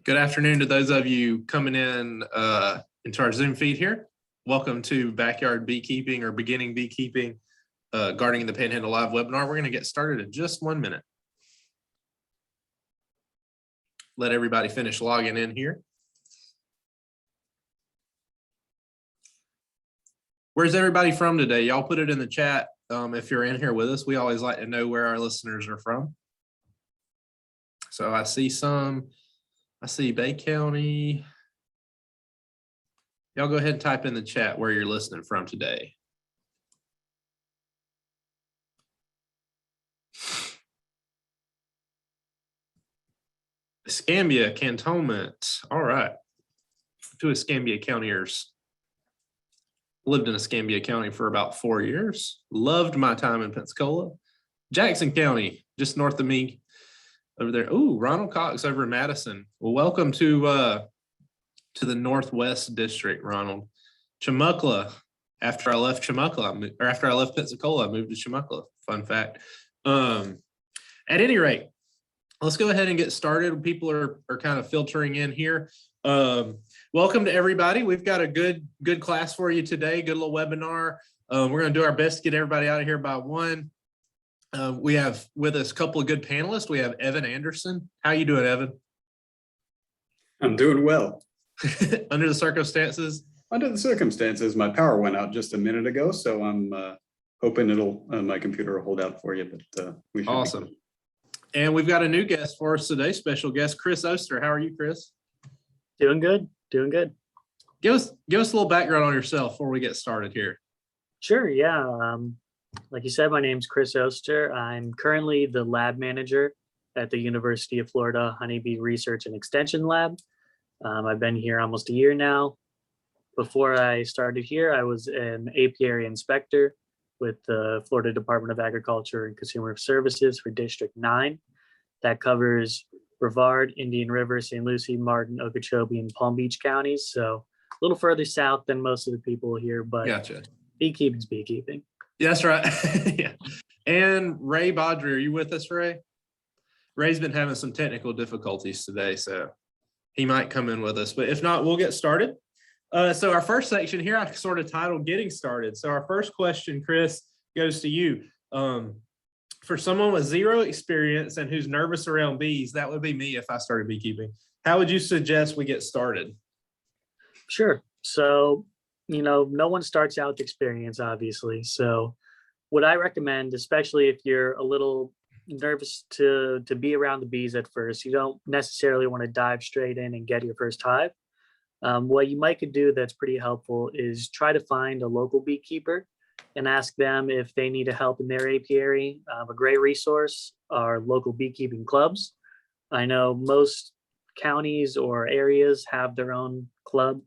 Good afternoon to those of you coming in into our Zoom feed here. Welcome to Backyard Beekeeping or Beginning Beekeeping, Gardening in the Panhandle live webinar. We're going to get started in just 1 minute. Let everybody finish logging in here. Where's everybody from today? Y'all put it in the chat if you're in here with us. We always like to know where our listeners are from. So I see Bay County. Y'all go ahead and type in the chat where you're listening from today. Escambia Cantonment. All right. Two Escambia Countyers. Lived in Escambia County for about 4 years. Loved my time in Pensacola. Jackson County, just north of me over there. Ooh, Ronald Cox over in Madison. Well, welcome to the Northwest District, Ronald. Chumuckla. After I left Chumuckla, or after I left Pensacola, I moved to Chumuckla. Fun fact. At any rate, let's go ahead and get started. People are kind of filtering in here. Welcome to everybody. We've got a good class for you today, good little webinar. We're going to do our best to get everybody out of here by 1. We have with us a couple of good panelists. We have Evan Anderson. How you doing, Evan? I'm doing well. Under the circumstances? Under the circumstances, my power went out just a minute ago, so I'm hoping it'll my computer will hold out for you. But we should. Awesome. And we've got a new guest for us today, special guest, Chris Oster. How are you, Chris? Doing good, doing good. Give us a little background on yourself before we get started here. Sure, yeah. Like you said, my name's Chris Oster. I'm currently the lab manager at the University of Florida Honeybee Research and Extension Lab. I've been here almost a year now. Before I started here, I was an apiary inspector with the Florida Department of Agriculture and Consumer Services for District 9. That covers Brevard, Indian River, St. Lucie, Martin, Okeechobee, and Palm Beach counties. So a little further south than most of the people here, but Gotcha. Beekeeping's beekeeping. Yeah, that's right. Yeah. And Ray Bodrey, are you with us, Ray? Ray's been having some technical difficulties today, so he might come in with us. But if not, we'll get started. So our first section here, I sort of titled Getting Started. So our first question, Chris, goes to you. For someone with zero experience and who's nervous around bees, that would be me if I started beekeeping. How would you suggest we get started? Sure. So, no one starts out with experience, obviously. So what I recommend, especially if you're a little nervous to be around the bees at first, you don't necessarily want to dive straight in and get your first hive. What you might could do that's pretty helpful is try to find a local beekeeper and ask them if they need help in their apiary. A great resource are local beekeeping clubs. I know most counties or areas have their own club,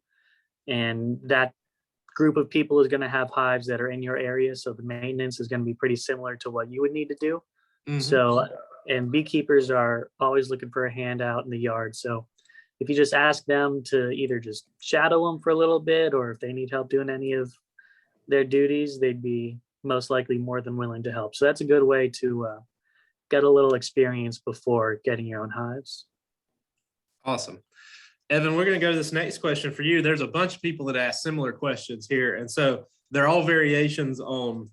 and that group of people is going to have hives that are in your area. So the maintenance is going to be pretty similar to what you would need to do. Mm-hmm. So, and beekeepers are always looking for a hand out in the yard. So if you just ask them to either just shadow them for a little bit, or if they need help doing any of their duties, they'd be most likely more than willing to help. So that's a good way to get a little experience before getting your own hives. Awesome. Evan, we're going to go to this next question for you. There's a bunch of people that ask similar questions here. And so they're all variations on,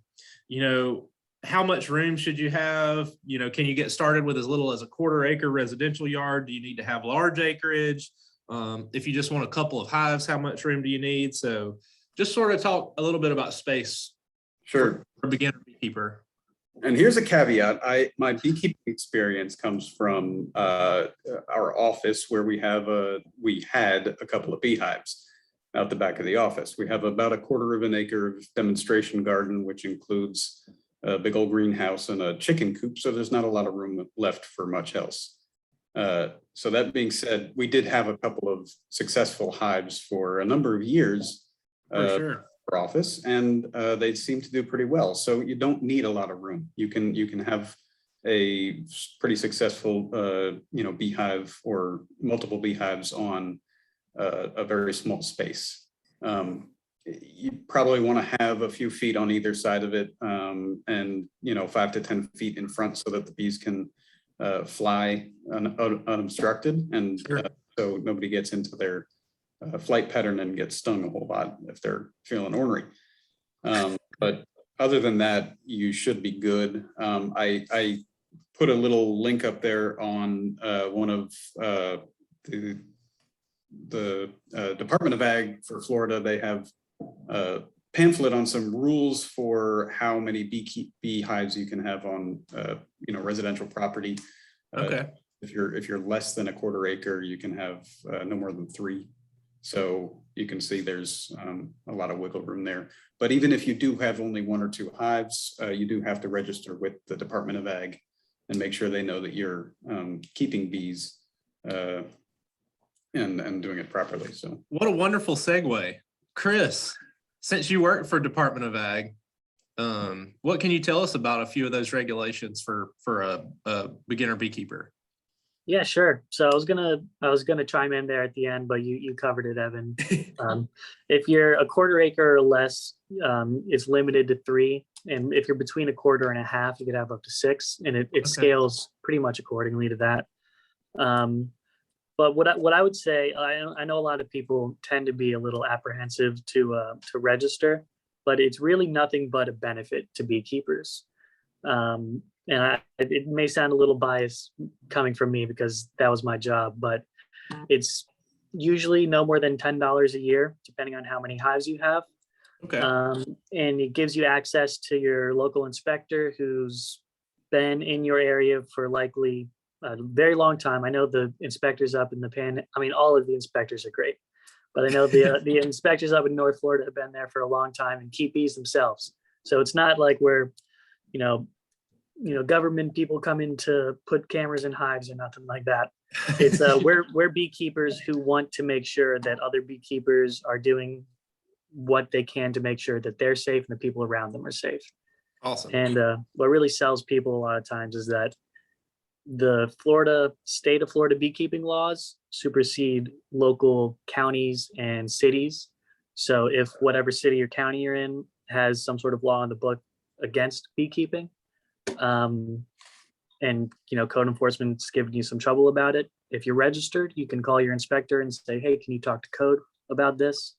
how much room should you have? Can you get started with as little as a 1/4 acre residential yard? Do you need to have large acreage? If you just want a couple of hives, how much room do you need? So just sort of talk a little bit about space. Sure. For a beginner beekeeper. And here's a caveat. My beekeeping experience comes from our office, where we had a couple of beehives out the back of the office. We have about a 1/4 acre of demonstration garden, which includes a big old greenhouse and a chicken coop. So there's not a lot of room left for much else. So that being said, we did have a couple of successful hives for a number of years. For sure. Office, and they seem to do pretty well. So you don't need a lot of room. You can have a pretty successful beehive or multiple beehives on a very small space. you probably want to have a few feet on either side of it, and 5 to 10 feet in front so that the bees can fly unobstructed, and Sure. so nobody gets into their flight pattern and gets stung a whole lot if they're feeling ornery. But other than that, you should be good. I put a little link up there on one of the Department of Ag for Florida. They have a pamphlet on some rules for how many beehives you can have on residential property. Okay. If you're less than a quarter acre, you can have no more than 3. So you can see there's a lot of wiggle room there. But even if you do have only 1 or 2 hives, you do have to register with the Department of Ag and make sure they know that you're keeping bees and doing it properly. So What a wonderful segue. Chris, since you work for Department of Ag, what can you tell us about a few of those regulations for a beginner beekeeper? Yeah, sure. So I was gonna chime in there at the end, but you covered it, Evan. If you're a quarter acre or less, it's limited to 3, and if you're between a quarter and a half, you could have up to 6, and it scales pretty much accordingly to that. But what I would say, I know a lot of people tend to be a little apprehensive to register, but it's really nothing but a benefit to beekeepers. And it may sound a little biased coming from me because that was my job, but it's usually no more than $10 a year, depending on how many hives you have. Okay. And it gives you access to your local inspector who's been in your area for likely a very long time. I know the inspectors up in all of the inspectors are great, but I know the inspectors up in North Florida have been there for a long time and keep bees themselves. So it's not like we're, government people come in to put cameras in hives or nothing like that. It's we're beekeepers who want to make sure that other beekeepers are doing what they can to make sure that they're safe and the people around them are safe. Awesome. And what really sells people a lot of times is that the state of Florida beekeeping laws supersede local counties and cities. So if whatever city or county you're in has some sort of law in the book against beekeeping, and code enforcement's giving you some trouble about it, if you're registered, you can call your inspector and say, hey, can you talk to code about this?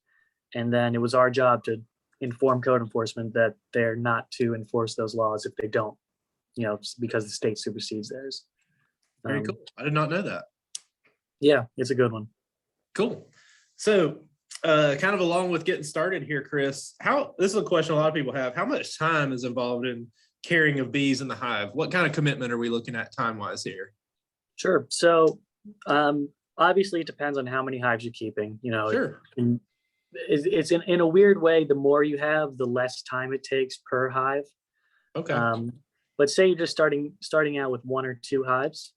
And then it was our job to inform code enforcement that they're not to enforce those laws if they don't, because the state supersedes theirs. Very cool. I did not know that. Yeah, it's a good one. Cool. So kind of along with getting started here, Chris, this is a question a lot of people have. How much time is involved in caring of bees in the hive? What kind of commitment are we looking at time-wise here? Sure. So obviously it depends on how many hives you're keeping. Sure. It's in a weird way, the more you have, the less time it takes per hive. Okay. But say you're just starting out with 1 or 2 hives.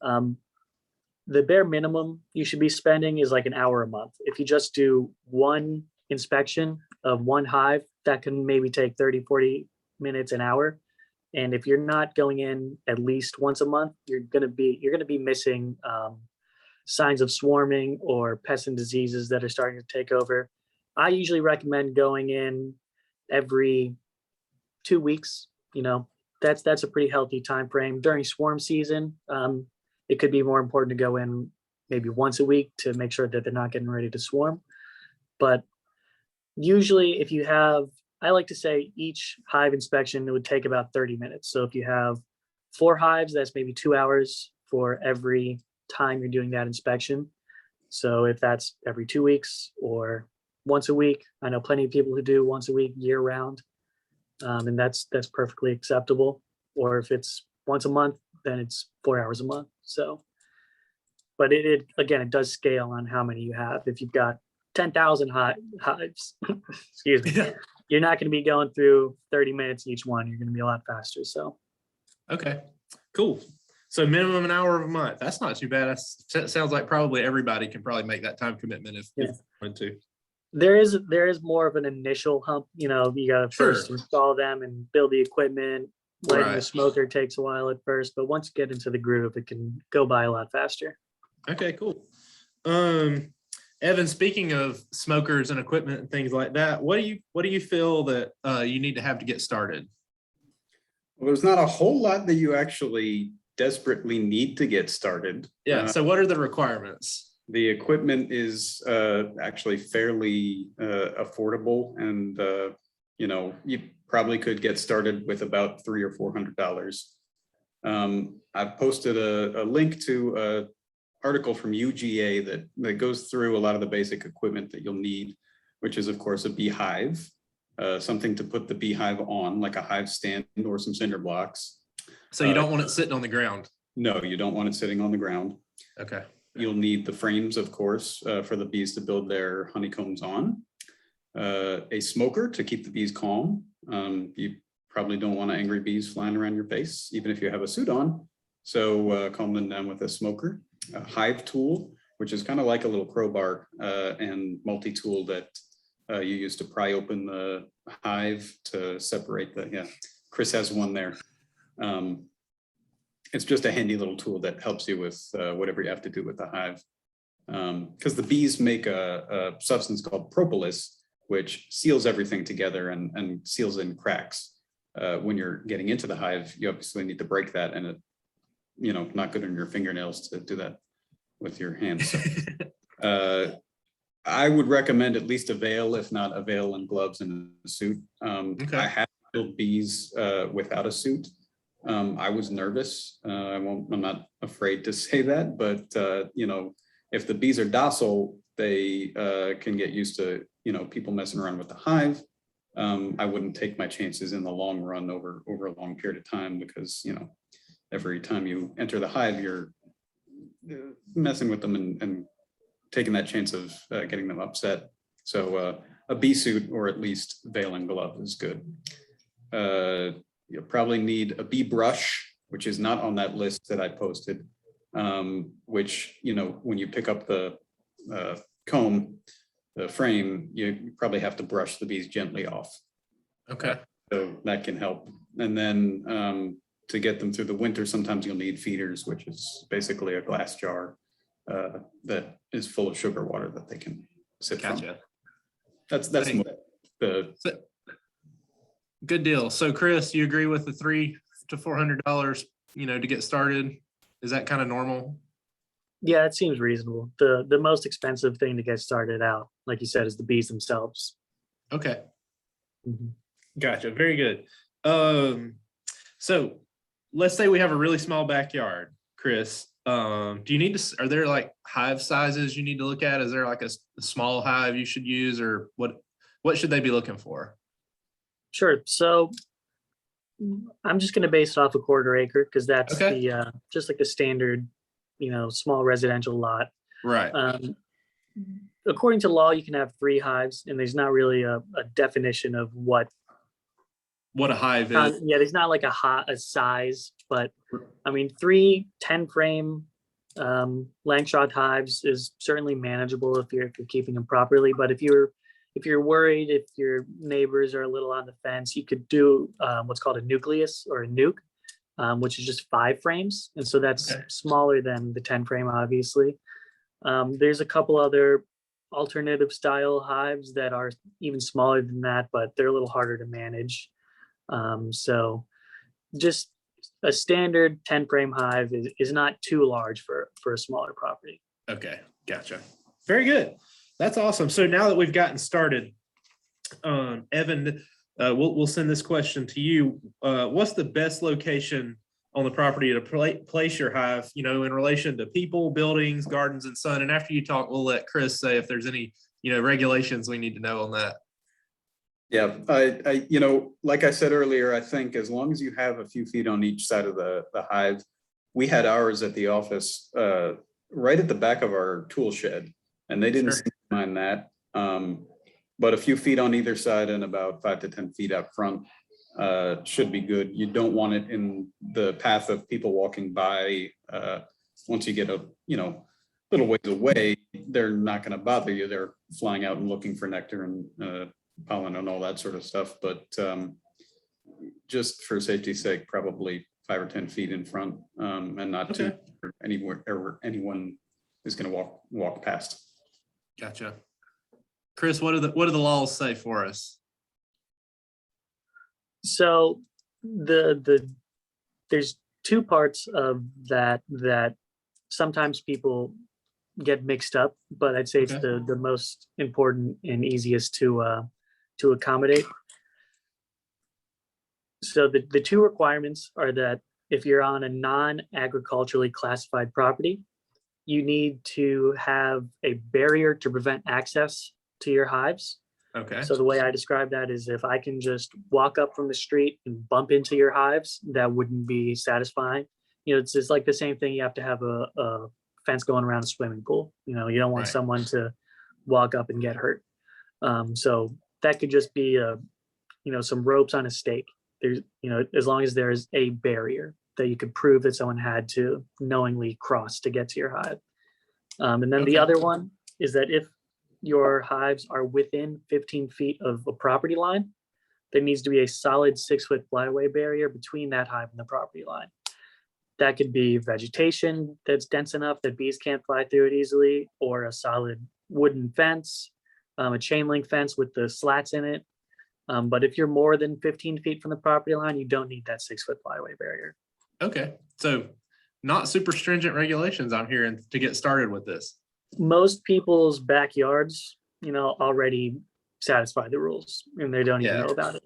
The bare minimum you should be spending is like an hour a month. If you just do 1 inspection of 1 hive, that can maybe take 30, 40 minutes, an hour. And if you're not going in at least once a month, you're going to be missing signs of swarming or pests and diseases that are starting to take over. I usually recommend going in every 2 weeks. That's a pretty healthy time frame. During swarm season, it could be more important to go in maybe once a week to make sure that they're not getting ready to swarm. But usually I like to say each hive inspection would take about 30 minutes. So if you have 4 hives, that's maybe 2 hours for every time you're doing that inspection. So if that's every 2 weeks or once a week, I know plenty of people who do once a week year round. And that's perfectly acceptable. Or if it's once a month, then it's 4 hours a month. So, but it does scale on how many you have. If you've got 10,000 hives, excuse me, Yeah. You're not going to be going through 30 minutes each one. You're going to be a lot faster. So, Okay, cool. So minimum an hour a month. That's not too bad. That sounds like probably everybody can probably make that time commitment if they want to. There is more of an initial hump. You got to first Sure. install them and build the equipment. Lighting the Right. smoker takes a while at first, but once you get into the groove, it can go by a lot faster. Okay, cool. Evan, speaking of smokers and equipment and things like that, what do you feel that you need to have to get started? Well, there's not a whole lot that you actually desperately need to get started. Yeah. So what are the requirements? The equipment is actually fairly affordable, and you probably could get started with about $300 or $400. I've posted a link to an article from UGA that goes through a lot of the basic equipment that you'll need, which is of course a beehive, something to put the beehive on, like a hive stand or some cinder blocks. So you don't want it sitting on the ground? No, you don't want it sitting on the ground. Okay. You'll need the frames, of course, for the bees to build their honeycombs on. A smoker to keep the bees calm. You probably don't want angry bees flying around your face, even if you have a suit on. So calm them down with a smoker. A hive tool, which is kind of like a little crowbar and multi-tool that you use to pry open the hive to separate the, yeah, Chris has one there. It's just a handy little tool that helps you with whatever you have to do with the hive. Because the bees make a substance called propolis, which seals everything together and seals in cracks. When you're getting into the hive, you obviously need to break that, and it, not good on your fingernails to do that with your hands. So, I would recommend at least a veil, if not a veil and gloves and a suit. Okay. I have killed bees without a suit. I was nervous. I'm not afraid to say that, but if the bees are docile, they can get used to people messing around with the hive. I wouldn't take my chances in the long run over a long period of time, because every time you enter the hive, you're messing with them and taking that chance of getting them upset. So a bee suit, or at least veil and glove, is good. You'll probably need a bee brush, which is not on that list that I posted, which, when you pick up the comb, the frame, you probably have to brush the bees gently off. Okay. So that can help. And then to get them through the winter, sometimes you'll need feeders, which is basically a glass jar that is full of sugar water that they can sip from. That's good deal. So Chris, you agree with the $300 to $400, to get started? Is that kind of normal? Yeah, it seems reasonable. The most expensive thing to get started out, like you said, is the bees themselves. Okay. Mm-hmm. Gotcha. Very good. So let's say we have a really small backyard, Chris. Do you need to, are there like hive sizes you need to look at? Is there like a small hive you should use, or what should they be looking for? Sure. So I'm just going to base it off a 1/4 acre, because that's the just like the standard, small residential lot. Right. According to law, you can have 3 hives, and there's not really a definition of what a hive is. Yeah, there's not like a size, but I mean, 3 10-frame Langstroth hives is certainly manageable if you're keeping them properly. But if you're worried, if your neighbors are a little on the fence, you could do what's called a nucleus, or a nuke, which is just 5 frames. And so that's smaller than the 10-frame, obviously. There's a couple other alternative style hives that are even smaller than that, but they're a little harder to manage. So just a standard 10-frame hive is not too large for a smaller property. Okay, gotcha. Very good. That's awesome. So now that we've gotten started, Evan, we'll send this question to you. What's the best location on the property to place your hive, in relation to people, buildings, gardens, and sun? And after you talk, we'll let Chris say if there's any, regulations we need to know on that. Yeah, I like I said earlier, I think as long as you have a few feet on each side of the hive, we had ours at the office right at the back of our tool shed, and they didn't seem to mind that. But a few feet on either side and about 5 to 10 feet up front should be good. You don't want it in the path of people walking by. Once you get a little ways away, they're not going to bother you. They're flying out and looking for nectar and pollen and all that sort of stuff. But just for safety's sake, probably 5 or 10 feet in front, and not too anywhere anyone is going to walk past. Gotcha. Chris, what do the laws say for us? So there's two parts of that sometimes people get mixed up, but I'd say it's Okay. the most important and easiest to accommodate. So the two requirements are that if you're on a non-agriculturally classified property, you need to have a barrier to prevent access to your hives. Okay. So the way I describe that is if I can just walk up from the street and bump into your hives, that wouldn't be satisfying. You know, it's like the same thing. You have to have a fence going around a swimming pool. You know, you don't want Right. someone to walk up and get hurt. So that could just be some ropes on a stake. There's, as long as there's a barrier that you could prove that someone had to knowingly cross to get to your hive. And then the other one is that if your hives are within 15 feet of a property line, there needs to be a solid 6-foot flyaway barrier between that hive and the property line. That could be vegetation that's dense enough that bees can't fly through it easily, or a solid wooden fence, a chain link fence with the slats in it. But if you're more than 15 feet from the property line, you don't need that 6-foot flyaway barrier. Okay. So not super stringent regulations I'm hearing to get started with this. Most people's backyards, already satisfy the rules and they don't even know about it.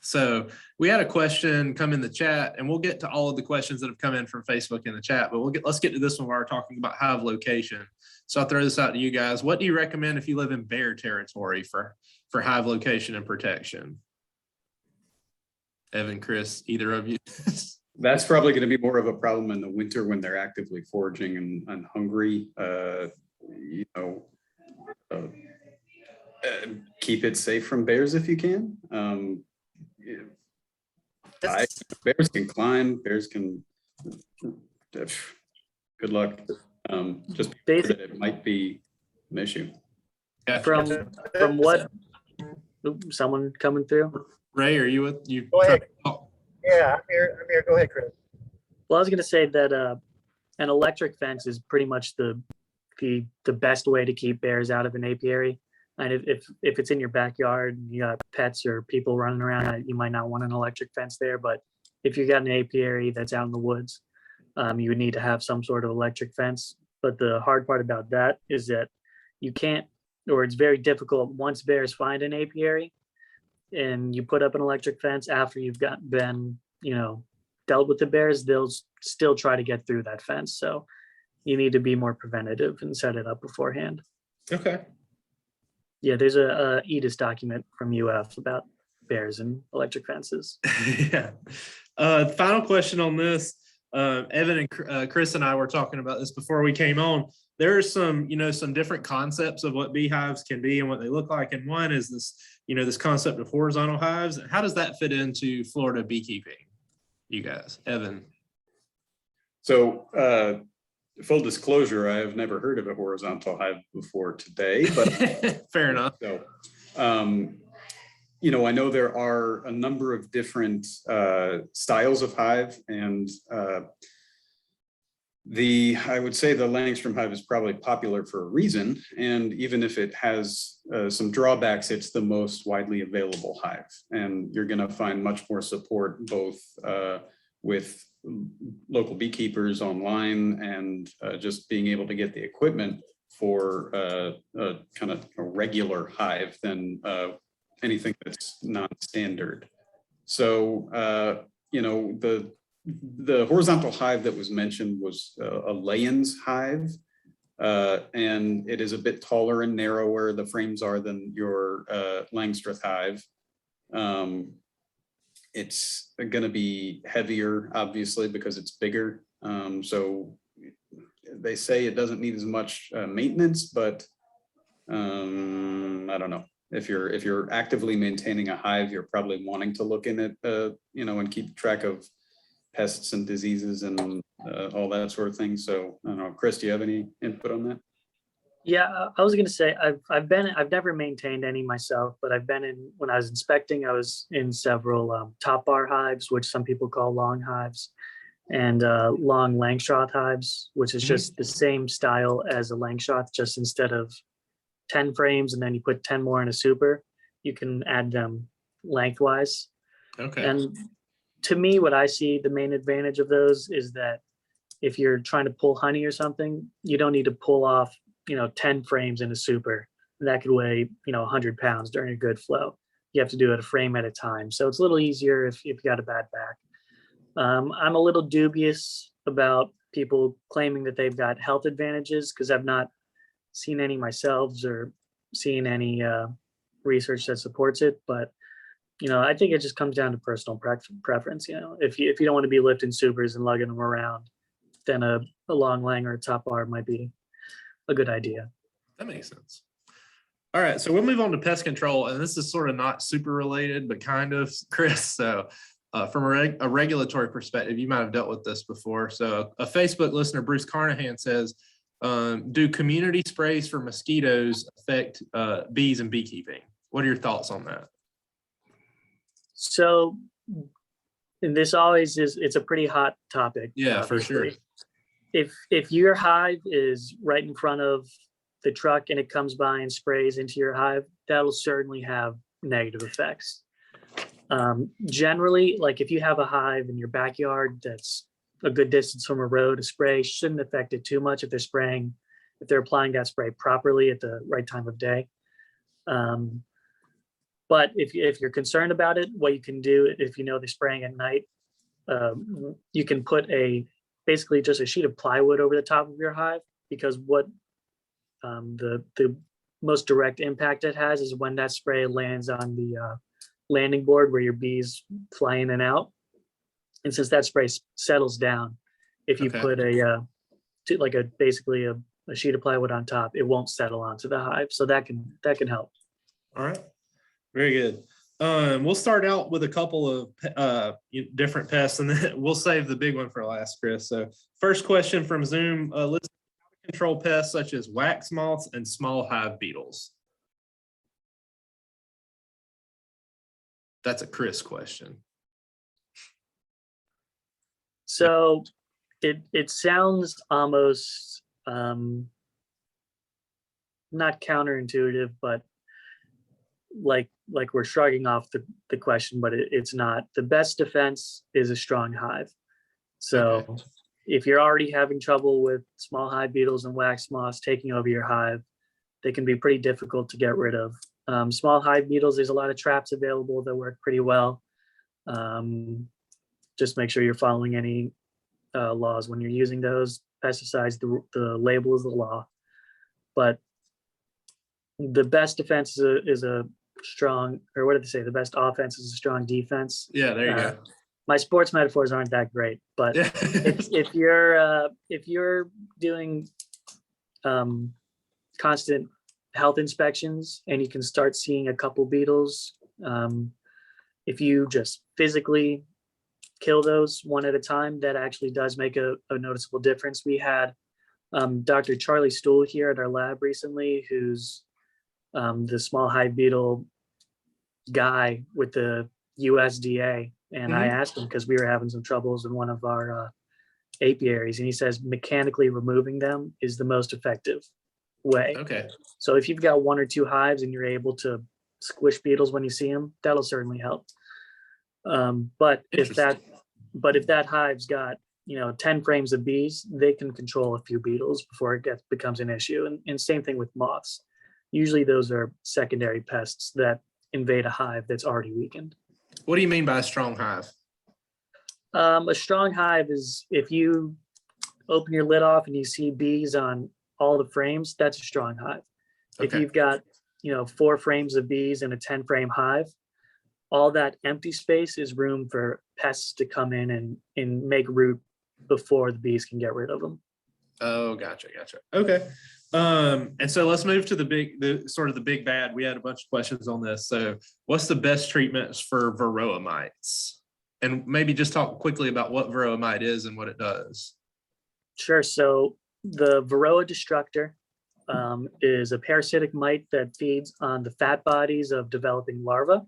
So we had a question come in the chat, and we'll get to all of the questions that have come in from Facebook in the chat, but let's get to this one where we're talking about hive location. So I'll throw this out to you guys. What do you recommend if you live in bear territory for hive location and protection? Evan, Chris, either of you? That's probably going to be more of a problem in the winter when they're actively foraging and hungry. Keep it safe from bears if you can. Bears can climb. Bears can. Good luck. Just that it might be an issue. From what? Someone coming through? Ray, are you with you? Go ahead. Yeah, I'm here. Go ahead, Chris. Well, I was going to say that an electric fence is pretty much the best way to keep bears out of an apiary. And if it's in your backyard, and you got pets or people running around, you might not want an electric fence there. But if you got an apiary that's out in the woods, you would need to have some sort of electric fence. But the hard part about that is that you can't, or it's very difficult once bears find an apiary and you put up an electric fence after you've been dealt with the bears, they'll still try to get through that fence. So you need to be more preventative and set it up beforehand. Okay. Yeah, there's a EDIS document from UF about bears and electric fences. Yeah. Final question on this. Evan and Chris and I were talking about this before we came on. There are some different concepts of what beehives can be and what they look like. And one is this concept of horizontal hives. How does that fit into Florida beekeeping, you guys? Evan. So full disclosure, I have never heard of a horizontal hive before today, but fair enough. So, I know there are a number of different styles of hive, and I would say the Langstrom hive is probably popular for a reason. And even if it has some drawbacks, it's the most widely available hive. And you're going to find much more support both with local beekeepers online and just being able to get the equipment for kind of a regular hive than anything that's non-standard. So, the horizontal hive that was mentioned was a Layens hive, and it is a bit taller and narrower, the frames are, than your Langstroth hive. It's going to be heavier, obviously, because it's bigger. So they say it doesn't need as much maintenance, but I don't know. If you're actively maintaining a hive, you're probably wanting to look in it, and keep track of pests and diseases and all that sort of thing. So I don't know, Chris, do you have any input on that? Yeah, I was going to say I've never maintained any myself, but when I was inspecting, I was in several top bar hives, which some people call long hives, and long Langstroth hives, which is just the same style as a Langstroth, just instead of 10 frames and then you put 10 more in a super, you can add them lengthwise. Okay. And to me, what I see the main advantage of those is that if you're trying to pull honey or something, you don't need to pull off, 10 frames in a super. That could weigh, 100 pounds during a good flow. You have to do it a frame at a time. So it's a little easier if you've got a bad back. I'm a little dubious about people claiming that they've got health advantages because I've not seen any myself or seen any research that supports it. But, I think it just comes down to personal preference. If you don't want to be lifting supers and lugging them around, then a long lang or a top bar might be a good idea. That makes sense. All right, so we'll move on to pest control, and this is sort of not super related, but kind of, Chris. So from a regulatory perspective, you might have dealt with this before. So a Facebook listener, Bruce Carnahan, says, do community sprays for mosquitoes affect bees and beekeeping? What are your thoughts on that? So, and this always is, it's a pretty hot topic. Yeah, for sure. If your hive is right in front of the truck and it comes by and sprays into your hive, that'll certainly have negative effects. Generally, like if you have a hive in your backyard that's a good distance from a road, a spray shouldn't affect it too much if they're applying that spray properly at the right time of day. But if you're concerned about it, what you can do, if they're spraying at night, you can put basically just a sheet of plywood over the top of your hive, because what the most direct impact it has is when that spray lands on the landing board where your bees fly in and out. And since that spray settles down, if you put basically a sheet of plywood on top, it won't settle onto the hive. So that can help. All right, very good. We'll start out with a couple of different pests, and then we'll save the big one for last, Chris. So first question from Zoom, let's control pests such as wax moths and small hive beetles. That's a Chris question. So it sounds almost not counterintuitive, but like we're shrugging off the question, but it's not. The best defense is a strong hive. So okay. If you're already having trouble with small hive beetles and wax moths taking over your hive, they can be pretty difficult to get rid of. Small hive beetles, there's a lot of traps available that work pretty well. Just make sure you're following any laws when you're using those. Pesticides, the label is the law. But the best defense is a strong, or what did they say? The best offense is a strong defense. Yeah, there you go. My sports metaphors aren't that great, but if you're doing constant health inspections and you can start seeing a couple beetles, if you just physically kill those one at a time, that actually does make a noticeable difference. We had Dr. Charlie Stool here at our lab recently, who's the small hive beetle guy with the USDA. And I asked him, because we were having some troubles in one of our apiaries, and he says mechanically removing them is the most effective way. Okay. So if you've got one or two hives and you're able to squish beetles when you see them, that'll certainly help. But if that hive's got 10 frames of bees, they can control a few beetles before it becomes an issue. And same thing with moths. Usually those are secondary pests that invade a hive that's already weakened. What do you mean by a strong hive? A strong hive is if you open your lid off and you see bees on all the frames, that's a strong hive. Okay. If you've got 4 frames of bees in a 10 frame hive, all that empty space is room for pests to come in and make root before the bees can get rid of them. Oh, gotcha. Okay. And so let's move to the big bad. We had a bunch of questions on this. So what's the best treatments for Varroa mites? And maybe just talk quickly about what Varroa mite is and what it does. Sure. So the Varroa destructor is a parasitic mite that feeds on the fat bodies of developing larvae.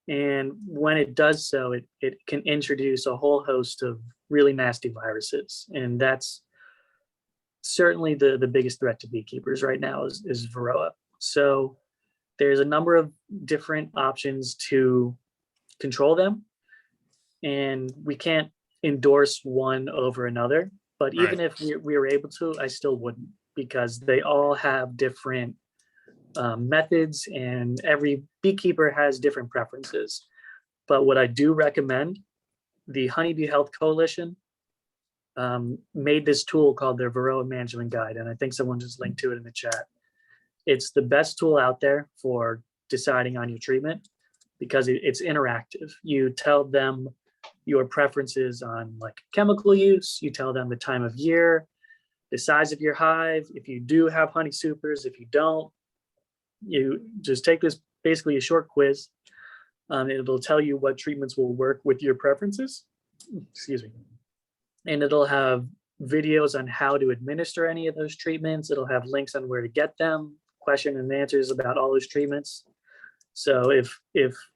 And when it does so, it can introduce a whole host of really nasty viruses. And that's certainly the biggest threat to beekeepers right now is Varroa. So there's a number of different options to control them, and we can't endorse one over another. But even if we were able to, I still wouldn't, because they all have different methods, and every beekeeper has different preferences. But what I do recommend, the Honeybee Health Coalition made this tool called their Varroa Management Guide, and I think someone just linked to it in the chat. It's the best tool out there for deciding on your treatment because it's interactive. You tell them your preferences on like chemical use, you tell them the time of year, the size of your hive, if you do have honey supers, if you don't, you just take this, basically a short quiz. It'll tell you what treatments will work with your preferences. Excuse me. And it'll have videos on how to administer any of those treatments. It'll have links on where to get them, question and answers about all those treatments. So if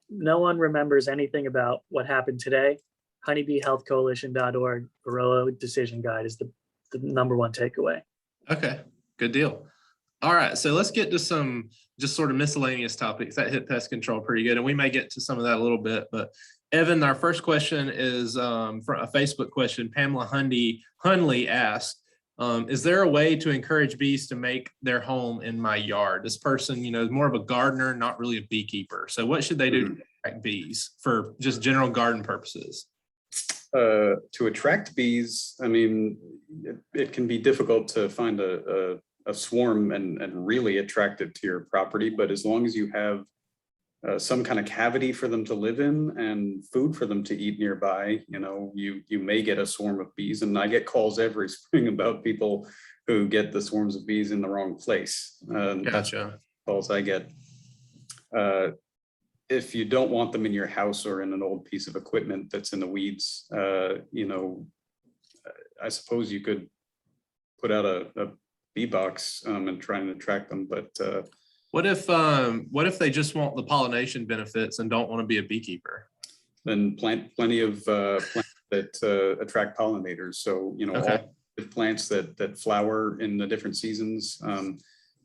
no one remembers anything about what happened today, honeybeehealthcoalition.org Varroa Decision Guide is the number one takeaway. Okay, good deal. All right, so let's get to some just sort of miscellaneous topics that hit pest control pretty good, and we may get to some of that a little bit. But Evan, our first question is for a Facebook question. Pamela Hunley asked, is there a way to encourage bees to make their home in my yard? This person, is more of a gardener, not really a beekeeper. So what should they do to attract bees for just general garden purposes? To attract bees, I mean, it can be difficult to find a swarm and really attract it to your property, but as long as you have some kind of cavity for them to live in and food for them to eat nearby, you may get a swarm of bees. And I get calls every spring about people who get the swarms of bees in the wrong place. Gotcha. Calls I get. If you don't want them in your house or in an old piece of equipment that's in the weeds, I suppose you could put out a bee box and try and attract them. But what if they just want the pollination benefits and don't want to be a beekeeper? Then plant plenty of plants that attract pollinators. So Okay. all the plants that flower in the different seasons.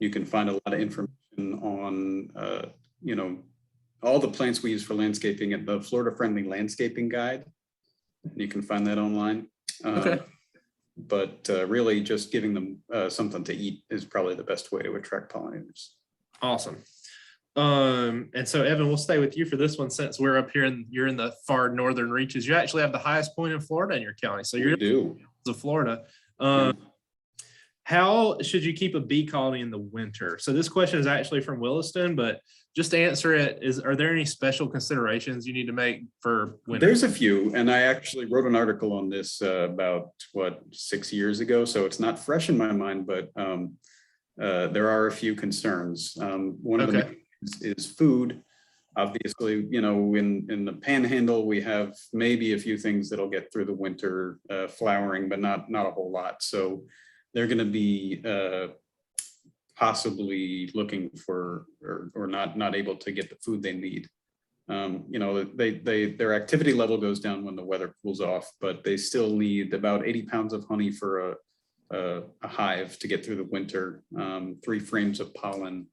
You can find a lot of information on all the plants we use for landscaping at the Florida Friendly Landscaping Guide. You can find that online. Okay. But really just giving them something to eat is probably the best way to attract pollinators. Awesome. And so Evan, we'll stay with you for this one since we're up here and you're in the far northern reaches. You actually have the highest point in Florida in your county. So you're in Florida. How should you keep a bee colony in the winter? So this question is actually from Williston, but just to answer it, are there any special considerations you need to make for winter? There's a few, and I actually wrote an article on this about 6 years ago, so it's not fresh in my mind, but there are a few concerns. One of them is food. Obviously, in the Panhandle, we have maybe a few things that'll get through the winter flowering, but not a whole lot. So they're going to be possibly looking for or not able to get the food they need. Their activity level goes down when the weather cools off, but they still need about 80 pounds of honey for a hive to get through the winter, 3 frames of pollen.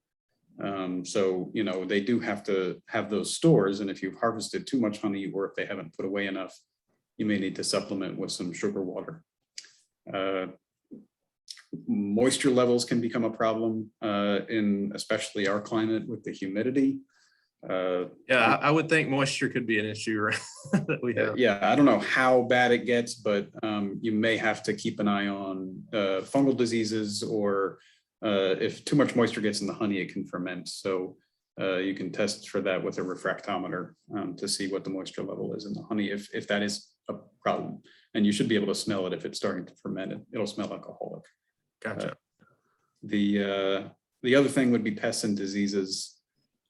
So they do have to have those stores, and if you've harvested too much honey or if they haven't put away enough, you may need to supplement with some sugar water. Moisture levels can become a problem in especially our climate with the humidity. I would think moisture could be an issue that we have. Yeah, I don't know how bad it gets, but you may have to keep an eye on fungal diseases, or if too much moisture gets in the honey, it can ferment. So you can test for that with a refractometer to see what the moisture level is in the honey, if that is a problem. And you should be able to smell it if it's starting to ferment. It'll smell alcoholic. Gotcha. The other thing would be pests and diseases.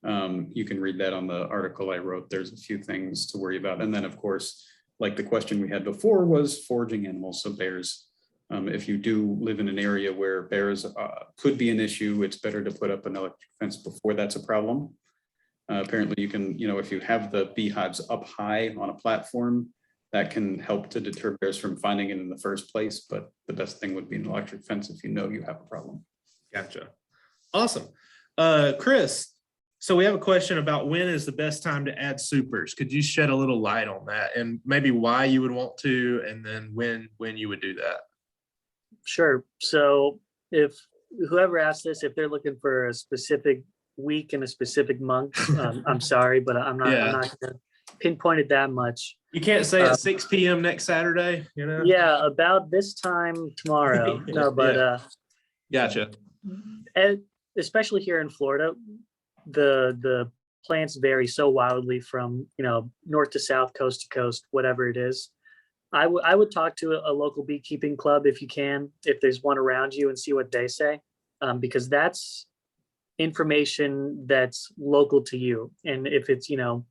You can read that on the article I wrote. There's a few things to worry about. And then, of course, like the question we had before was foraging animals, so bears. If you do live in an area where bears could be an issue, it's better to put up an electric fence before that's a problem. Apparently you can, if you have the beehives up high on a platform, that can help to deter bears from finding it in the first place. But the best thing would be an electric fence if you know you have a problem. Gotcha. Awesome. Chris, so we have a question about when is the best time to add supers. Could you shed a little light on that and maybe why you would want to, and then when you would do that? Sure. So if whoever asked this, if they're looking for a specific week and a specific month, I'm sorry, but I'm not going to pinpoint it that much. You can't say at 6 p.m. next Saturday, you know? Yeah, about this time tomorrow. No, but Gotcha. and especially here in Florida, the plants vary so wildly from, you know, north to south, coast to coast, whatever it is. I would talk to a local beekeeping club if you can, if there's one around you, and see what they say, because that's information that's local to you. And if it's, you know,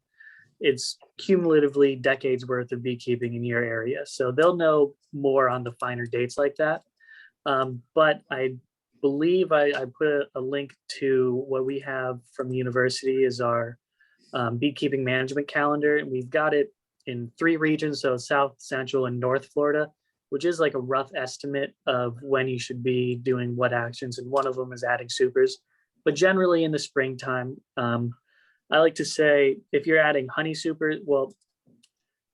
it's cumulatively decades worth of beekeeping in your area, so they'll know more on the finer dates like that. But I believe I put a link to what we have from the university is our beekeeping management calendar, and we've got it in 3 regions, so South, Central, and North Florida, which is like a rough estimate of when you should be doing what actions, and one of them is adding supers. But generally in the springtime, I like to say if you're adding honey super, well,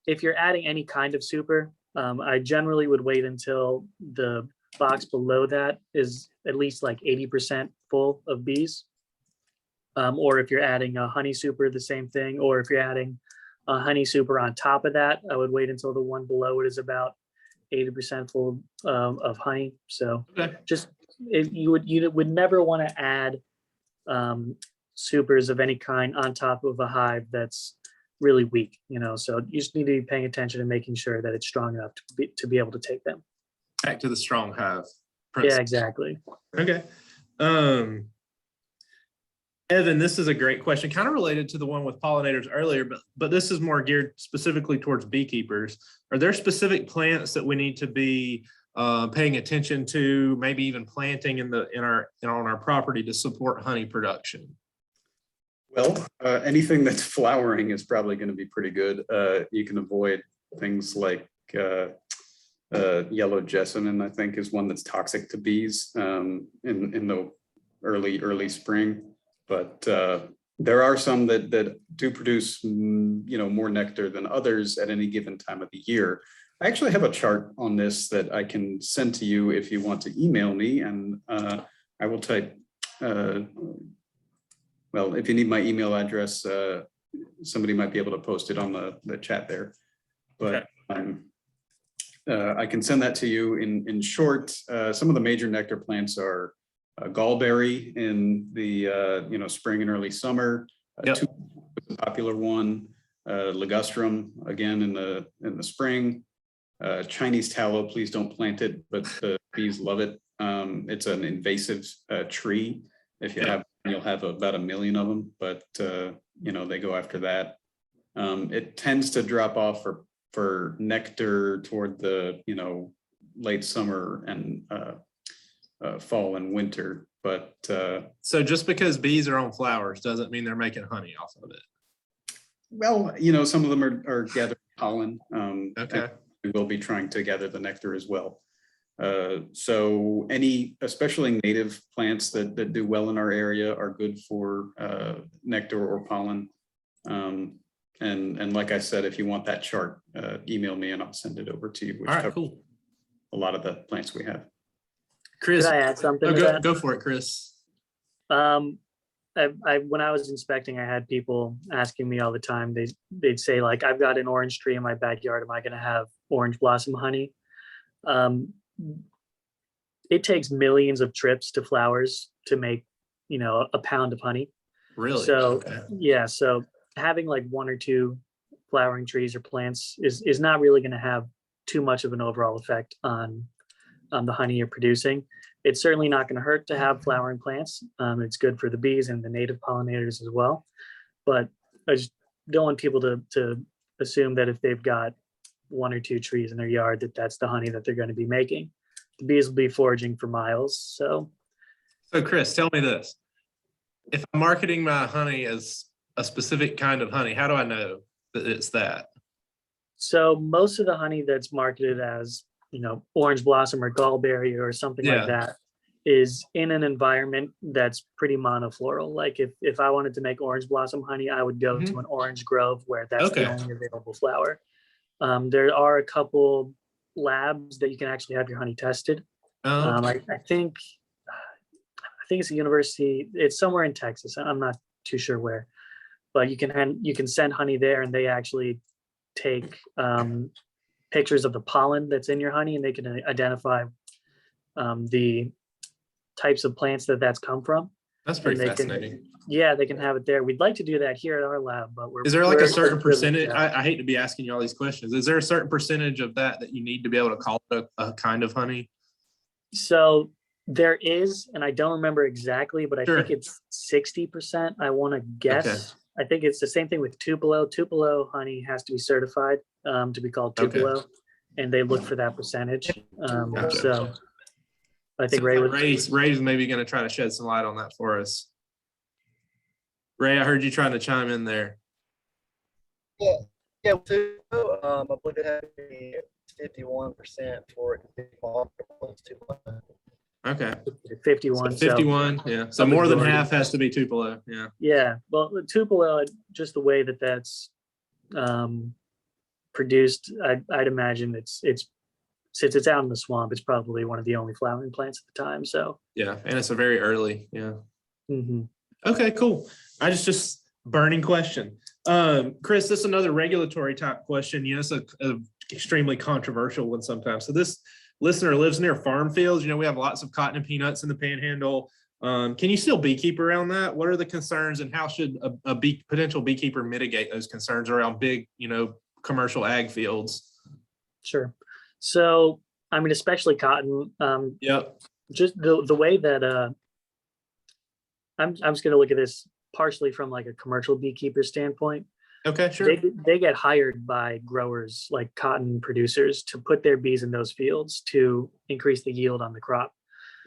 if you're adding any kind of super, I generally would wait until the box below that is at least like 80% full of bees. Or if you're adding a honey super, the same thing. Or if you're adding a honey super on top of that, I would wait until the one below it is about 80% full of honey. So just you would never want to add supers of any kind on top of a hive that's really weak, you know. So you just need to be paying attention and making sure that it's strong enough to be able to take them. Back to the strong hive principle. Yeah, exactly. Okay. Evan, this is a great question, kind of related to the one with pollinators earlier, but this is more geared specifically towards beekeepers. Are there specific plants that we need to be paying attention to, maybe even planting on our property to support honey production? Well, anything that's flowering is probably going to be pretty good. You can avoid things like yellow jessamine, I think, is one that's toxic to bees in the early spring. But there are some that do produce, you know, more nectar than others at any given time of the year. I actually have a chart on this that I can send to you if you want to email me, and I will type. Well, if you need my email address, somebody might be able to post it on the chat there. But I can send that to you in short. Some of the major nectar plants are gallberry in the you know, spring and early summer. Two, a popular one. Ligustrum again in the spring. Chinese tallow, please don't plant it, but the bees love it. It's an invasive tree. If you have, you'll have about 1 million of them, but you know, they go after that. It tends to drop off for nectar toward the, you know, late summer and fall and winter. But so just because bees are on flowers doesn't mean they're making honey off of it. Well, you know, some of them are gathering pollen. Okay. We will be trying to gather the nectar as well. So any, especially native plants that do well in our area are good for nectar or pollen. And like I said, if you want that chart, email me and I'll send it over to you. Which all right, cool. A lot of the plants we have. Chris, could I add something? Go for it, Chris. When I was inspecting, I had people asking me all the time. They'd say, like, I've got an orange tree in my backyard. Am I going to have orange blossom honey? It takes millions of trips to flowers to make, you know, a pound of honey. Really? So yeah, so having like 1 or 2 flowering trees or plants is not really going to have too much of an overall effect on the honey you're producing. It's certainly not going to hurt to have flowering plants. It's good for the bees and the native pollinators as well. But I just don't want people to assume that if they've got 1 or 2 trees in their yard, that's the honey that they're going to be making. The bees will be foraging for miles. So Chris, tell me this. If I'm marketing my honey as a specific kind of honey, how do I know that it's that? So most of the honey that's marketed as, you know, orange blossom or gallberry or something like that is in an environment that's pretty monofloral. Like if I wanted to make orange blossom honey, I would go to an orange grove where that's the only available flower. There are a couple labs that you can actually have your honey tested. I think it's a university. It's somewhere in Texas. I'm not too sure where, but you can send honey there, and they actually take pictures of the pollen that's in your honey, and they can identify the types of plants that's come from. That's pretty fascinating. They can have it there. We'd like to do that here at our lab, but is there like a certain percentage? I hate to be asking you all these questions. Is there a certain percentage of that you need to be able to call it a kind of honey? So there is, and I don't remember exactly, but I think it's 60%. I want to guess. Okay. I think it's the same thing with Tupelo. Tupelo honey has to be certified to be called Tupelo, and they look for that percentage. So I think Ray's maybe going to try to shed some light on that for us. Ray, I heard you trying to chime in there. Yeah. I believe it had to be 51% for it to be marketable as Tupelo. Okay. 51. So 51, yeah. So more than half has to be Tupelo, yeah. Yeah, well, Tupelo, just the way that's produced, I'd imagine it's since it's out in the swamp, it's probably one of the only flowering plants at the time. So yeah, and it's a very early, yeah. Mm-hmm. Okay, cool. I just burning question. Chris, this is another regulatory type question. It's a extremely controversial one sometimes. So this listener lives near farm fields. We have lots of cotton and peanuts in the Panhandle. Can you still beekeep around that? What are the concerns, and how should a potential beekeeper mitigate those concerns around big, commercial ag fields? Sure. So, I mean, especially cotton. Just the way that I'm just going to look at this partially from like a commercial beekeeper standpoint. Okay, sure. They get hired by growers, like cotton producers, to put their bees in those fields to increase the yield on the crop.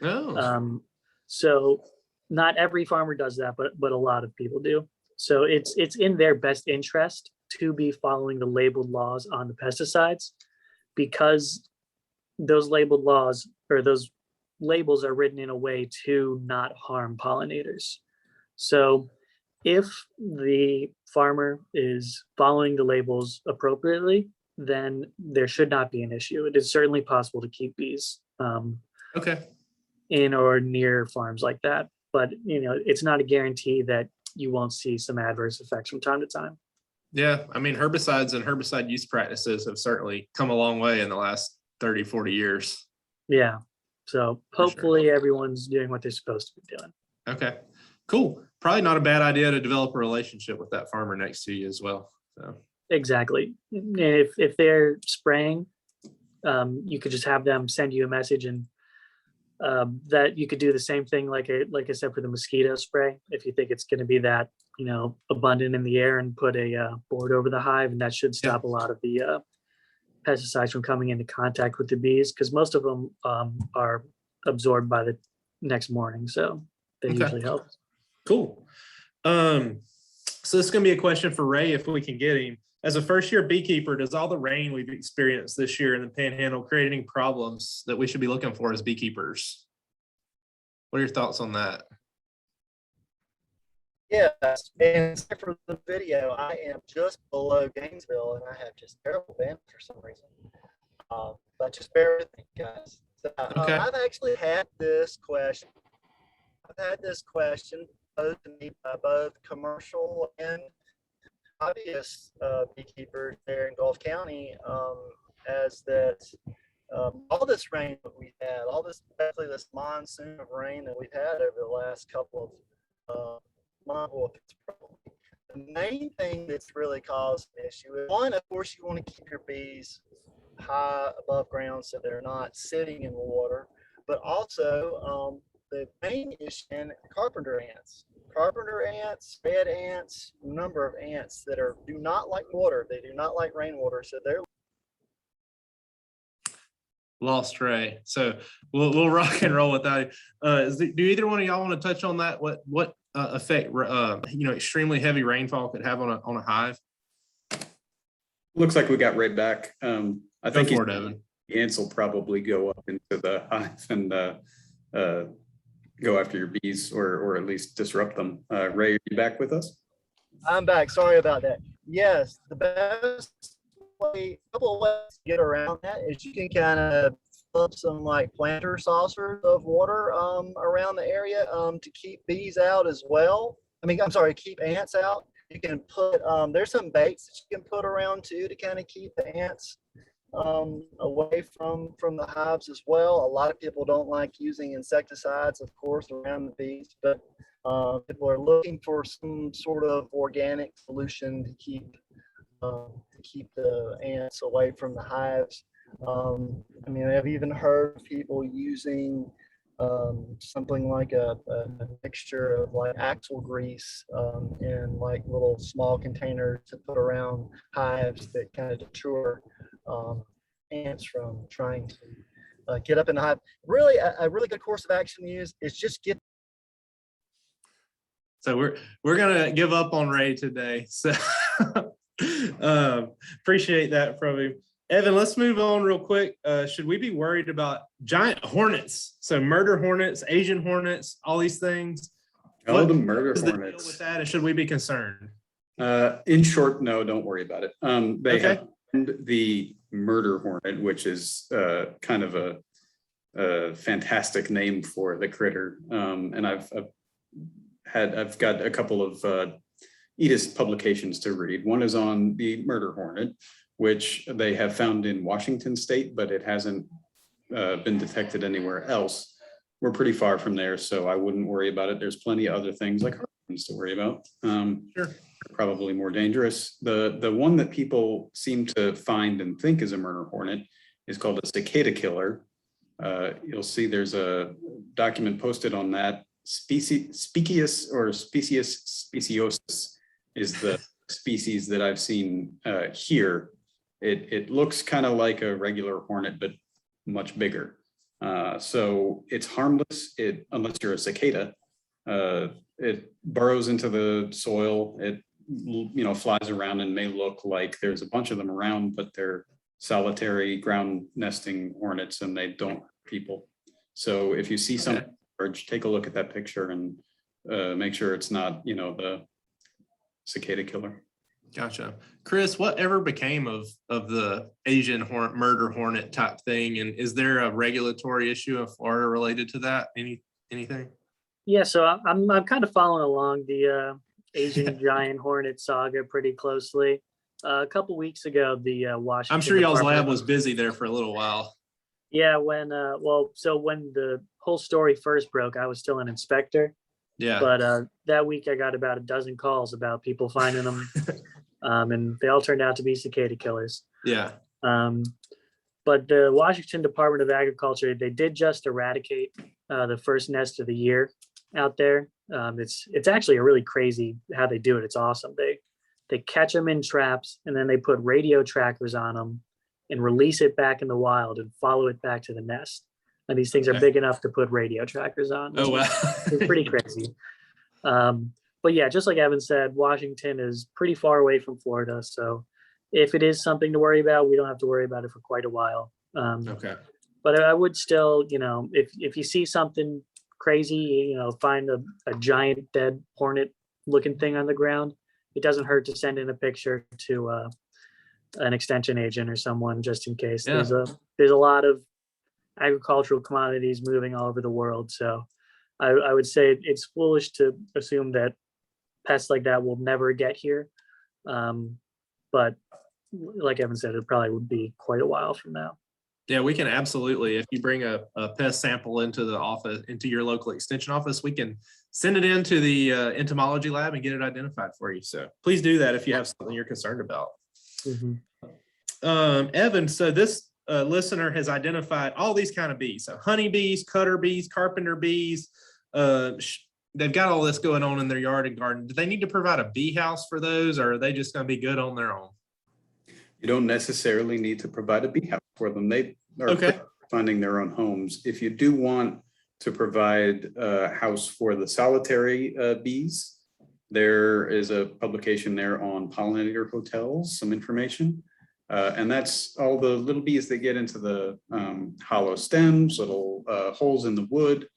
Oh. So not every farmer does that, but a lot of people do. So it's in their best interest to be following the labeled laws on the pesticides, because those labeled laws or those labels are written in a way to not harm pollinators. So if the farmer is following the labels appropriately, then there should not be an issue. It is certainly possible to keep bees in or near farms like that. But, it's not a guarantee that you won't see some adverse effects from time to time. Yeah, I mean, herbicides and herbicide use practices have certainly come a long way in the last 30, 40 years. Yeah, so hopefully everyone's doing what they're supposed to be doing. Okay, cool. Probably not a bad idea to develop a relationship with that farmer next to you as well. So. Exactly. If they're spraying, you could just have them send you a message, and that you could do the same thing like I said for the mosquito spray. If you think it's going to be that abundant in the air, and put a board over the hive, and that should stop a lot of the pesticides from coming into contact with the bees, because most of them are absorbed by the next morning, so they usually help. Cool. So this is going to be a question for Ray if we can get him. As a first-year beekeeper, does all the rain we've experienced this year in the Panhandle create any problems that we should be looking for as beekeepers? What are your thoughts on that? Yes, and for the video, I am just below Gainesville, and I have just terrible band for some reason. But just bear with me, guys. So, I've actually had this question. Posed to me by both commercial and obvious beekeepers there in Gulf County, as that all this rain that we've had, especially this monsoon of rain that we've had over the last couple of months, the main thing that's really caused an issue is, one, of course, you want to keep your bees high above ground so they're not sitting in the water, but also the main issue in carpenter ants, red ants, number of ants that do not like water. They do not like rainwater, so they're lost Ray. So we'll rock and roll with that. Do either one of y'all want to touch on that? What effect extremely heavy rainfall could have on a hive? Looks like we got Ray back. I think the ants will probably go up into the hive and go after your bees or at least disrupt them. Ray, are you back with us? I'm back. Sorry about that. Yes, the best way, couple of ways to get around that is you can kind of fill up some like planter saucers of water around the area to keep bees out as well. I mean, I'm sorry, keep ants out. You can put there's some baits that you can put around too to kind of keep the ants away from the hives as well. A lot of people don't like using insecticides, of course, around the bees, but people are looking for some sort of organic solution to keep the ants away from the hives. I mean, I've even heard people using something like a mixture of like axle grease in like little small containers to put around hives that kind of deter ants from trying to get up in the hive. Really, a really good course of action to use is just get. So we're gonna give up on Ray today. So appreciate that from him. Evan, let's move on real quick. Should we be worried about giant hornets? So murder hornets, Asian hornets, all these things. Oh, the murder What is the deal hornets. with that, and should we be concerned? In short, no, don't worry about it. They Okay. have the murder hornet, which is kind of a fantastic name for the critter. And I've got a couple of EDIS publications to read. One is on the murder hornet, which they have found in Washington state, but it hasn't been detected anywhere else. We're pretty far from there, so I wouldn't worry about it. There's plenty of other things like hurricanes to worry about. Sure. Probably more dangerous. The one that people seem to find and think is a murder hornet is called a cicada killer. You'll see there's a document posted on that. Speciosus is the species that I've seen here. It looks kind of like a regular hornet, but much bigger. So it's harmless unless you're a cicada. It burrows into the soil. It flies around and may look like there's a bunch of them around, but they're solitary ground nesting hornets and they don't hurt people. So if you see something large, take a look at that picture and make sure it's not, the cicada killer. Gotcha. Chris, whatever became of the Asian murder hornet type thing? And is there a regulatory issue in Florida related to that? Anything? Yeah, so I'm kind of following along the Asian giant hornet saga pretty closely. A couple weeks ago, the Washington. I'm sure y'all's Department lab was busy there for a little while. Yeah, when the whole story first broke, I was still an inspector. Yeah. But that week I got about a dozen calls about people finding them, and they all turned out to be cicada killers. Yeah. But the Washington Department of Agriculture, they did just eradicate the first nest of the year out there. It's actually a really crazy how they do it. It's awesome. They catch them in traps and then they put radio trackers on them and release it back in the wild and follow it back to the nest. And these things are big enough to put radio trackers on. Oh, wow. It's pretty crazy. But yeah, just like Evan said, Washington is pretty far away from Florida. So if it is something to worry about, we don't have to worry about it for quite a while. Okay. But I would still, if you see something crazy, find a giant dead hornet looking thing on the ground, it doesn't hurt to send in a picture to an extension agent or someone just in case. Yeah. There's a lot of agricultural commodities moving all over the world. So I would say it's foolish to assume that pests like that will never get here. But like Evan said, it probably would be quite a while from now. Yeah, we can absolutely. If you bring a pest sample into the office, into your local extension office, we can send it into the entomology lab and get it identified for you. So please do that if you have something you're concerned about. Mm-hmm. Evan, so this listener has identified all these kind of bees. So honeybees, cutter bees, carpenter bees. They've got all this going on in their yard and garden. Do they need to provide a bee house for those, or are they just going to be good on their own? You don't necessarily need to provide a bee house for them. They are finding their own homes. If you do want to provide a house for the solitary bees, there is a publication there on pollinator hotels, some information. And that's all the little bees that get into the hollow stems, little holes in the wood.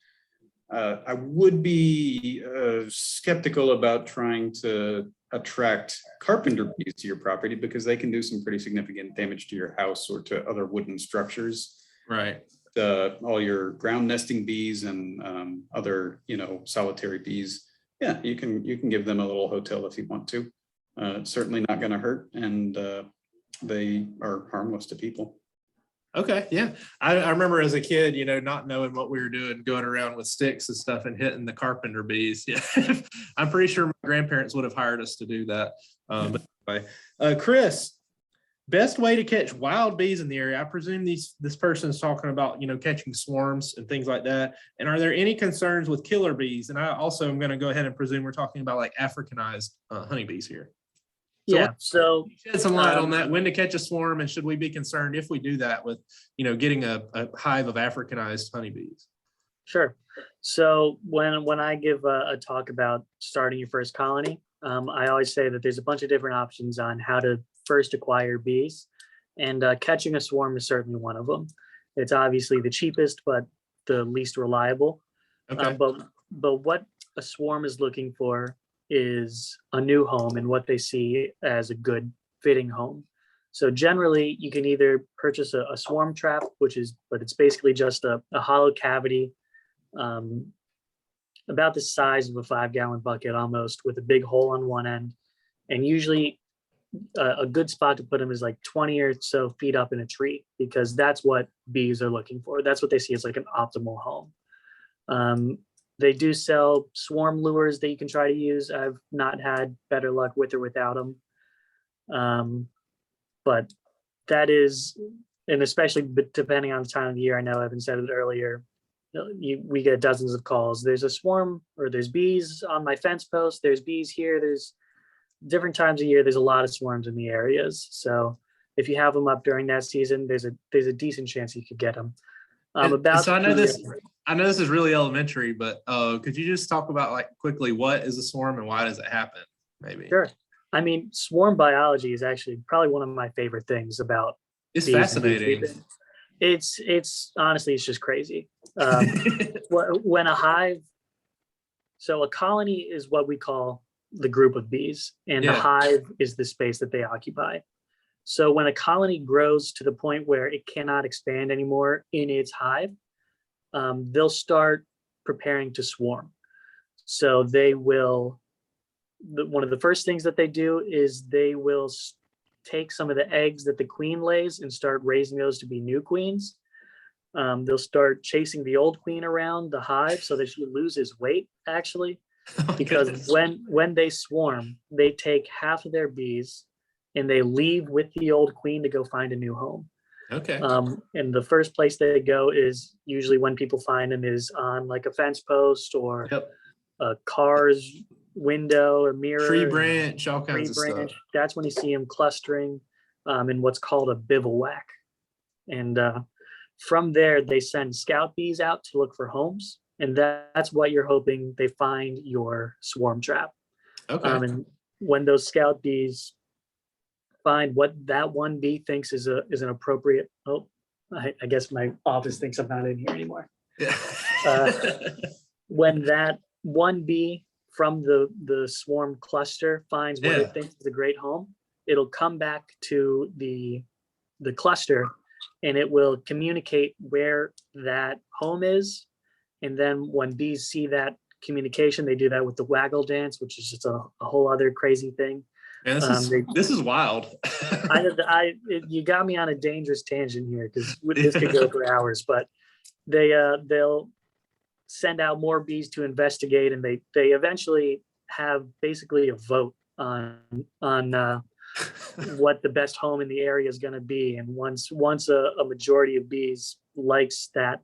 I would be skeptical about trying to attract carpenter bees to your property because they can do some pretty significant damage to your house or to other wooden structures. Right. All your ground nesting bees and other, solitary bees. Yeah, you can give them a little hotel if you want to. It's certainly not going to hurt, and they are harmless to people. Okay, yeah. I remember as a kid, not knowing what we were doing, going around with sticks and stuff and hitting the carpenter bees. Yeah, I'm pretty sure my grandparents would have hired us to do that. But anyway, Chris, best way to catch wild bees in the area. I presume this person is talking about, catching swarms and things like that. And are there any concerns with killer bees? And I also am going to go ahead and presume we're talking about like Africanized honeybees here. So shed some light on that, when to catch a swarm, and should we be concerned if we do that with, getting a hive of Africanized honeybees? Sure. So when I give a talk about starting your first colony, I always say that there's a bunch of different options on how to first acquire bees, and catching a swarm is certainly one of them. It's obviously the cheapest, but the least reliable. Okay. But what a swarm is looking for is a new home and what they see as a good fitting home. So generally you can either purchase a swarm trap, but it's basically just a hollow cavity, about the size of a 5-gallon bucket almost, with a big hole on one end. And usually a good spot to put them is like 20 or so feet up in a tree, because that's what bees are looking for. That's what they see as like an optimal home. They do sell swarm lures that you can try to use. I've not had better luck with or without them. But that is, and especially depending on the time of the year, I know Evan said it earlier, we get dozens of calls. There's a swarm, or there's bees on my fence post. There's bees here. There's different times of year. There's a lot of swarms in the areas. So if you have them up during that season, there's a decent chance you could get them. So I know this is really elementary, but could you just talk about like quickly what is a swarm and why does it happen? Maybe. Sure. I mean, swarm biology is actually probably one of my favorite things about. It's fascinating. It's honestly, it's just crazy. When a hive, so a colony is what we call the group of bees, and the hive is the space that they occupy. So when a colony grows to the point where it cannot expand anymore in its hive, they'll start preparing to swarm. So they will, one of the first things that they do is they will take some of the eggs that the queen lays and start raising those to be new queens. They'll start chasing the old queen around the hive so that she loses weight, actually, because when they swarm, they take half of their bees and they leave with the old queen to go find a new home. Okay. And the first place they go is usually, when people find them, is on like a fence post or a car's window or mirror. Tree branch, all kinds of stuff. That's when you see them clustering in what's called a bivouac. And from there, they send scout bees out to look for homes. And that's what you're hoping they find your swarm trap. Okay. And when those scout bees find what that one bee thinks is an appropriate, I guess my office thinks I'm not in here anymore. Yeah. When that one bee from the swarm cluster finds what it thinks is a great home, it'll come back to the cluster and it will communicate where that home is. And then when bees see that communication, they do that with the waggle dance, which is just a whole other crazy thing. Man, this is wild. You got me on a dangerous tangent here, because this could go for hours. But they'll send out more bees to investigate, and they eventually have basically a vote on what the best home in the area is going to be. And once a majority of bees likes that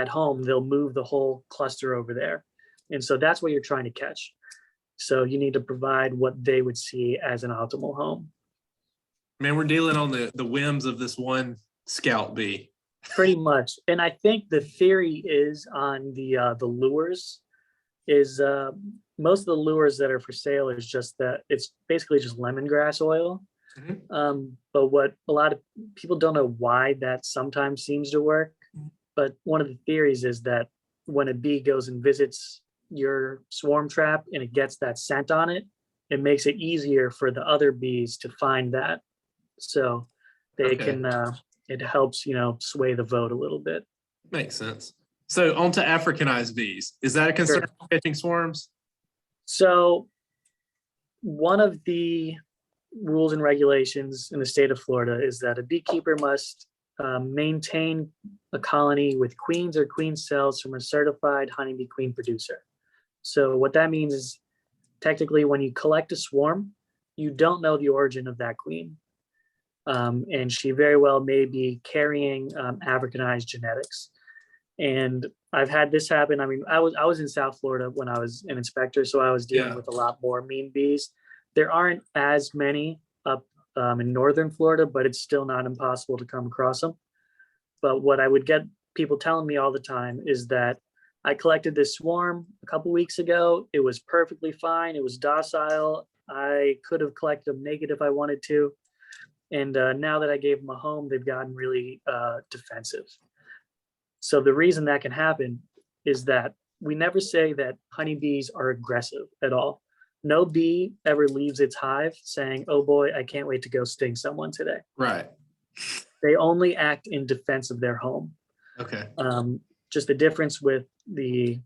home, they'll move the whole cluster over there. And so that's what you're trying to catch. So you need to provide what they would see as an optimal home. Man, we're dealing on the whims of this one scout bee. Pretty much. And I think the theory is on the lures is most of the lures that are for sale is just that it's basically just lemongrass oil. Mm-hmm. But what a lot of people don't know why that sometimes seems to work. But one of the theories is that when a bee goes and visits your swarm trap and it gets that scent on it, it makes it easier for the other bees to find that. So they Okay. can, it helps, sway the vote a little bit. Makes sense. So on to Africanized bees. Is that a concern for catching swarms? So one of the rules and regulations in the state of Florida is that a beekeeper must maintain a colony with queens or queen cells from a certified honeybee queen producer. So what that means is technically when you collect a swarm, you don't know the origin of that queen. And she very well may be carrying Africanized genetics. And I've had this happen. I mean, I was in South Florida when I was an inspector, so I was dealing with a lot more mean bees. There aren't as many up in northern Florida, but it's still not impossible to come across them. But what I would get people telling me all the time is that I collected this swarm a couple weeks ago. It was perfectly fine. It was docile. I could have collected them naked if I wanted to. And now that I gave them a home, they've gotten really defensive. So the reason that can happen is that we never say that honeybees are aggressive at all. No bee ever leaves its hive saying, oh boy, I can't wait to go sting someone today. Right. They only act in defense of their home. Okay. Just the difference with the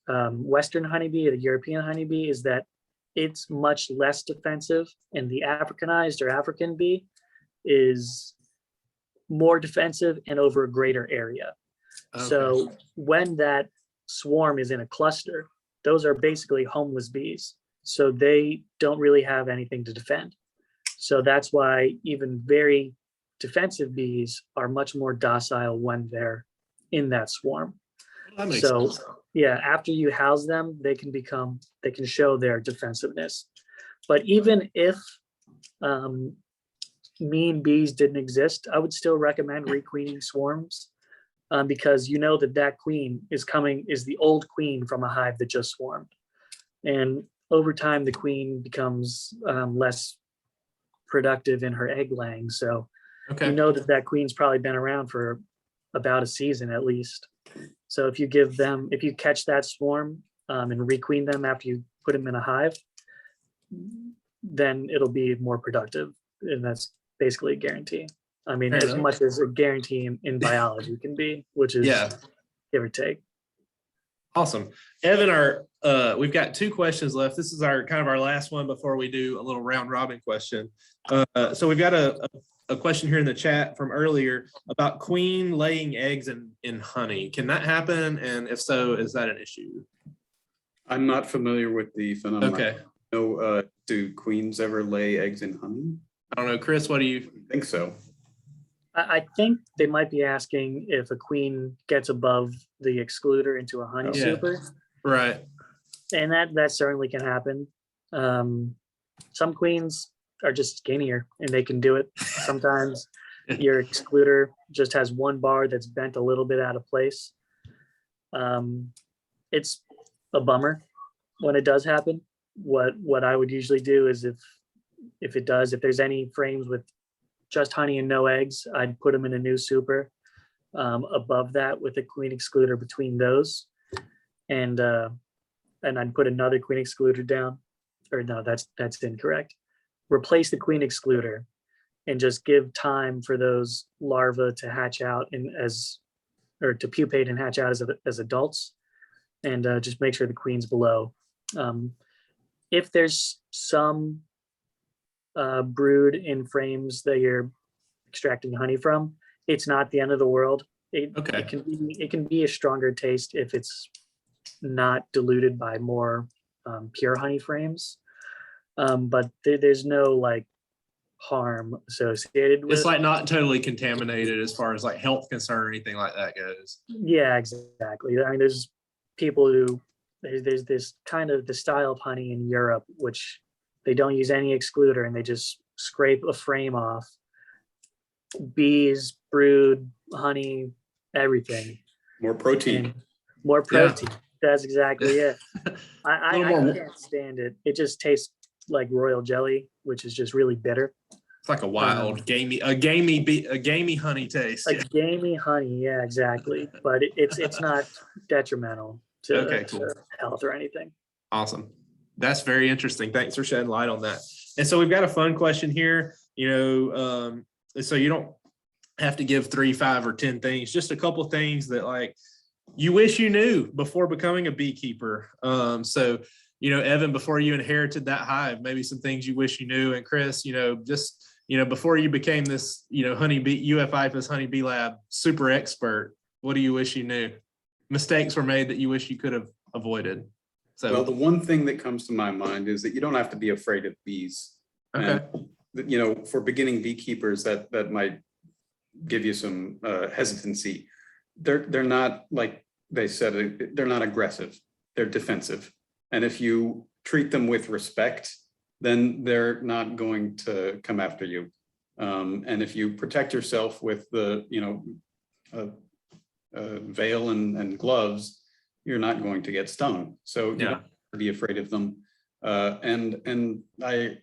Western honeybee or the European honeybee is that it's much less defensive, and the Africanized or African bee is more defensive and over a greater area. Okay. So when that swarm is in a cluster, those are basically homeless bees. So they don't really have anything to defend. So that's why even very defensive bees are much more docile when they're in that swarm. That makes So sense. yeah, after you house them, they can show their defensiveness. But even if mean bees didn't exist, I would still recommend requeening swarms because you know that queen is the old queen from a hive that just swarmed. And over time, the queen becomes less productive in her egg laying. So Okay. you know that queen's probably been around for about a season at least. So if you catch that swarm and requeen them after you put them in a hive, then it'll be more productive. And that's basically a guarantee. I mean, Fair as enough. much as a guarantee in biology can be, which is give or take. Awesome. Evan, we've got 2 questions left. This is our last one before we do a little round robin question. So we've got a question here in the chat from earlier about queen laying eggs in honey. Can that happen? And if so, is that an issue? I'm not familiar with the phenomenon. Okay. No, do queens ever lay eggs in honey? I don't know. Chris, what do you I think so. I think they might be asking if a queen gets above the excluder into a honey super. Right. And that certainly can happen. Some queens are just skinnier and they can do it. Sometimes your excluder just has one bar that's bent a little bit out of place. It's a bummer when it does happen. What I would usually do is if there's any frames with just honey and no eggs, I'd put them in a new super above that with a queen excluder between those. And I'd put another queen excluder down, or no, that's incorrect. Replace the queen excluder and just give time for those larvae to hatch out to pupate and hatch out as adults, and just make sure the queen's below. If there's some brood in frames that you're extracting honey from, it's not the end of the world. It can be a stronger taste if it's not diluted by more pure honey frames, but there's no harm associated with It's not totally contaminated as far as health concern or anything like that goes. Yeah, exactly. I mean, there's people who there's this kind of the style of honey in Europe which they don't use any excluder and they just scrape a frame off. Bees, brood, honey, everything. More protein. More protein. Yeah. That's exactly it. I more... can't stand it. It just tastes like royal jelly, which is just really bitter. It's like a wild, gamey honey taste. A Yeah. gamey honey, yeah, exactly. But it's not detrimental to, Okay, cool. to health or anything. Awesome. That's very interesting. Thanks for shedding light on that. And so we've got a fun question here. So you don't have to give 3, 5, or 10 things, just a couple things that like you wish you knew before becoming a beekeeper. So, Evan, before you inherited that hive, maybe some things you wish you knew. And Chris, before you became this, IFAS Honeybee Lab super expert, what do you wish you knew? Mistakes were made that you wish you could have avoided. So, Well, the one thing that comes to my mind is that you don't have to be afraid of bees. okay. And, for beginning beekeepers, that might give you some hesitancy. They're not, like they said, they're not aggressive. They're defensive. And if you treat them with respect, then they're not going to come after you. And if you protect yourself with the, veil and gloves, you're not going to get stung. So you don't have to be afraid of them. And I,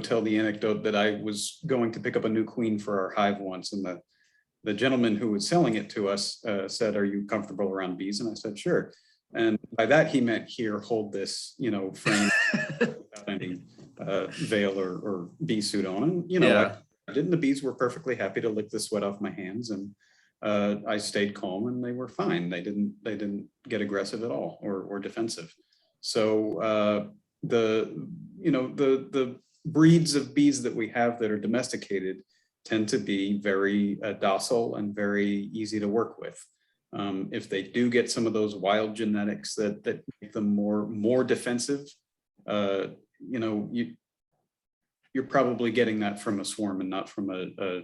tell the anecdote that I was going to pick up a new queen for our hive once, and the gentleman who was selling it to us said, "Are you comfortable around bees?" And I said, "Sure." And by that he meant, "Here, hold this, frame without any veil or bee suit on." And I did, and the bees were perfectly happy to lick the sweat off my hands, and I stayed calm, and they were fine. They didn't get aggressive at all or defensive. So the breeds of bees that we have that are domesticated tend to be very docile and very easy to work with. If they do get some of those wild genetics that make them more defensive, you're probably getting that from a swarm and not from a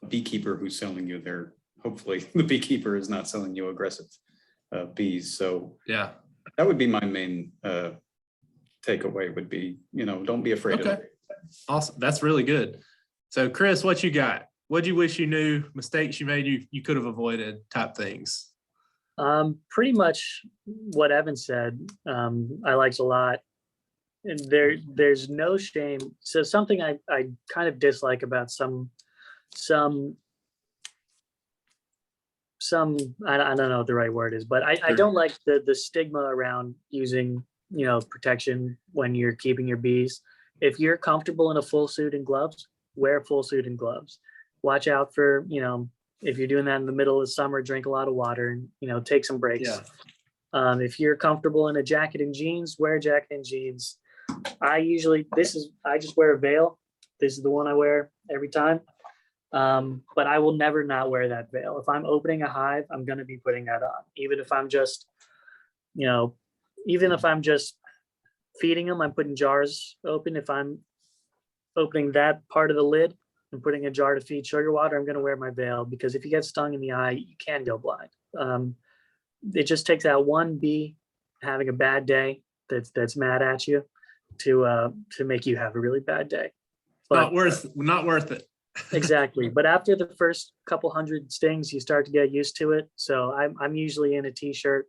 beekeeper who's selling you their. Hopefully, the beekeeper is not selling you aggressive bees. So Yeah. that would be my main takeaway. Would be, don't be afraid of it. Awesome. That's really good. So, Chris, what you got? What do you wish you knew? Mistakes you made you could have avoided type things? Pretty much what Evan said. I liked a lot. And there's no shame. So something I kind of dislike about some I don't know what the right word is, but I don't like the stigma around using, protection when you're keeping your bees. If you're comfortable in a full suit and gloves, wear a full suit and gloves. Watch out for, if you're doing that in the middle of the summer, drink a lot of water and, take some breaks. Yeah. If you're comfortable in a jacket and jeans, wear a jacket and jeans. I just wear a veil. This is the one I wear every time. But I will never not wear that veil. If I'm opening a hive, I'm going to be putting that on, even if I'm just feeding them, I'm putting jars open. If I'm opening that part of the lid and putting a jar to feed sugar water, I'm going to wear my veil, because if you get stung in the eye, you can go blind. It just takes that one bee having a bad day that's mad at you to make you have a really bad day. But Not worth it. Exactly. But after the first couple hundred stings, you start to get used to it. So I'm usually in a t-shirt.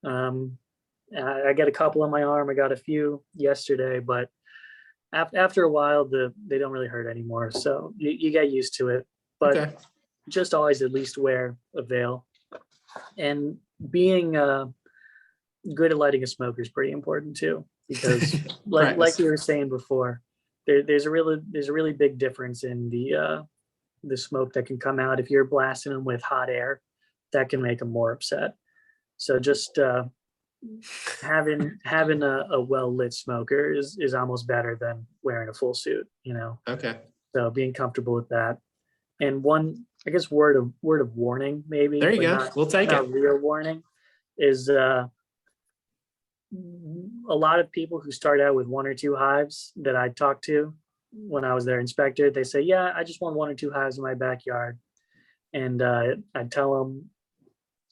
I got a couple on my arm. I got a few yesterday, but after a while, they don't really hurt anymore. So you get used to it. But just always at least wear a veil. And being good at lighting a smoker is pretty important too, because like you were saying before, there's a really big difference in the smoke that can come out. If you're blasting them with hot air, that can make them more upset. So just having a well-lit smoker is almost better than wearing a full suit, Okay. So being comfortable with that. And one, I guess, word of warning, maybe. There you go. We'll take it. Real warning is a lot of people who start out with 1 or 2 hives that I talked to when I was their inspector, they say, "Yeah, I just want 1 or 2 hives in my backyard." And I tell them,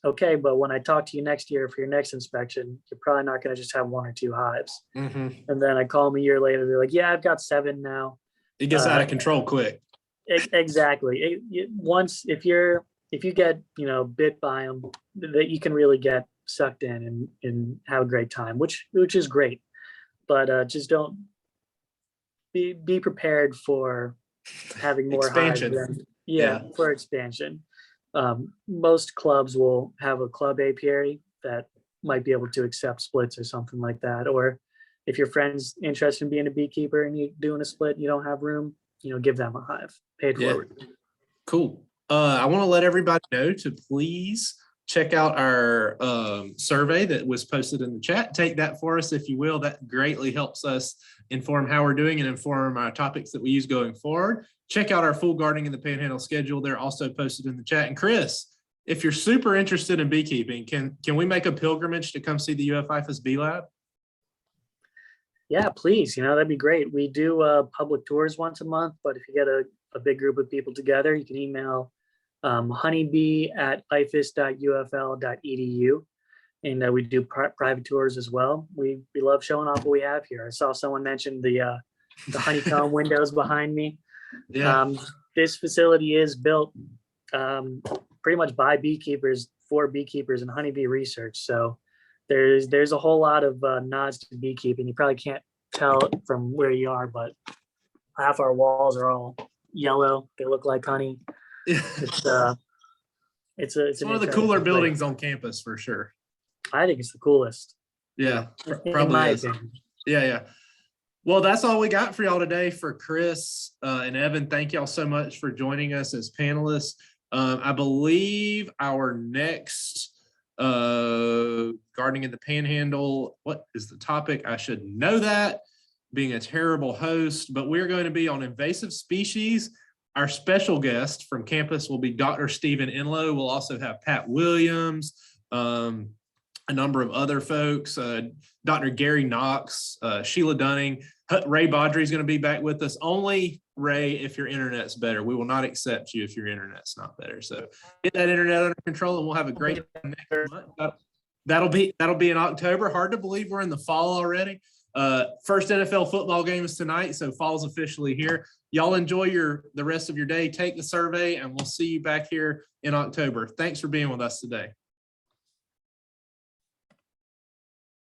"Okay, but when I talk to you next year for your next inspection, you're probably not going to just have 1 or 2 hives." Mm-hmm. And then I call them a year later. They're like, "Yeah, I've got 7 now." It gets out of control quick. Exactly. Once if you get bit by them, that you can really get sucked in and have a great time, which is great. But just don't be prepared for having more hives Expansion. than- yeah, for expansion. Most clubs will have a club apiary that might be able to accept splits or something like that. Or if your friend's interested in being a beekeeper and you're doing a split, you don't have room, give them a hive paid Yeah. forward. Cool. I want to let everybody know to please check out our survey that was posted in the chat. Take that for us, if you will. That greatly helps us inform how we're doing and inform our topics that we use going forward. Check out our full gardening in the Panhandle schedule. They're also posted in the chat. And Chris, if you're super interested in beekeeping, can we make a pilgrimage to come see the IFAS Bee Lab? Yeah, please. That'd be great. We do public tours once a month, but if you get a big group of people together, you can email honeybee@ifas.ufl.edu. And we do private tours as well. We love showing off what we have here. I saw someone mention the honeycomb windows behind me. Yeah. This facility is built pretty much by beekeepers for beekeepers and honeybee research. So there's a whole lot of nods to beekeeping. You probably can't tell from where you are, but half our walls are all yellow. They look like honey. It's one of the cooler buildings on campus for sure. I think it's the coolest. Yeah, in probably my is. opinion. Yeah. Well, that's all we got for y'all today. For Chris and Evan, thank y'all so much for joining us as panelists. I believe our next gardening in the Panhandle, what is the topic? I should know that, being a terrible host, but we're going to be on invasive species. Our special guest from campus will be Dr. Stephen Enlow. We'll also have Pat Williams, a number of other folks, Dr. Gary Knox, Sheila Dunning, Ray Bodrey is going to be back with us. Only Ray, if your internet's better. We will not accept you if your internet's not better. So get that internet under control, and we'll have a great time next month. That'll be in October. Hard to believe we're in the fall already. First NFL football game is tonight, so fall's officially here. Y'all enjoy the rest of your day. Take the survey, and we'll see you back here in October. Thanks for being with us today.